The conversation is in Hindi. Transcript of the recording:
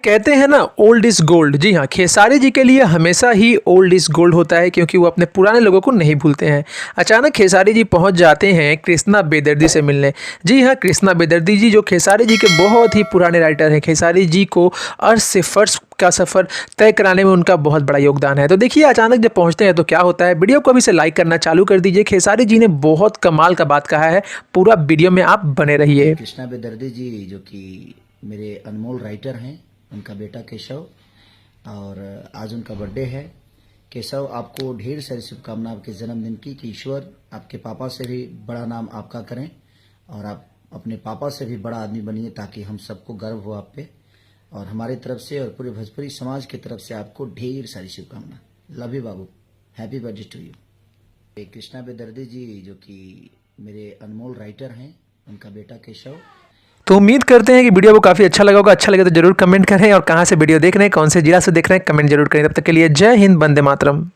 कहते हैं ना ओल्ड इज गोल्ड। जी हाँ, खेसारी जी के लिए हमेशा ही ओल्ड इज गोल्ड होता है क्योंकि वो अपने पुराने लोगों को नहीं भूलते हैं। अचानक खेसारी जी पहुंच जाते हैं कृष्णा बेदर्दी से मिलने। जी हाँ, कृष्णा बेदर्दी जी जो खेसारी जी के बहुत ही पुराने राइटर हैं। खेसारी जी को अर्श से फर्श का सफ़र तय कराने में उनका बहुत बड़ा योगदान है। तो देखिए अचानक जब पहुंचते हैं तो क्या होता है, वीडियो को अभी से लाइक करना चालू कर दीजिए। खेसारी जी ने बहुत कमाल का बात कहा है, पूरा वीडियो में आप बने रहिए। कृष्णा बेदर्दी जी जो कि मेरे अनमोल राइटर हैं, उनका बेटा केशव, और आज उनका बर्थडे है। केशव, आपको ढेर सारी शुभकामना आपके जन्मदिन की, कि ईश्वर आपके पापा से भी बड़ा नाम आपका करें और आप अपने पापा से भी बड़ा आदमी बनिए, ताकि हम सबको गर्व हो आप पे। और हमारी तरफ से और पूरे भोजपुरी समाज की तरफ से आपको ढेर सारी शुभकामना। लव यू बाबू, happy birthday to you. Krishna Bedardi ji जो कि मेरे अनमोल राइटर हैं, उनका बेटा केशव। तो उम्मीद करते हैं कि वीडियो को काफ़ी अच्छा लगा होगा। अच्छा लगे तो जरूर कमेंट करें और कहाँ से वीडियो देख रहे हैं, कौन से जिला से देख रहे हैं, कमेंट जरूर करें। तब तक के लिए जय हिंद, वंदे मातरम।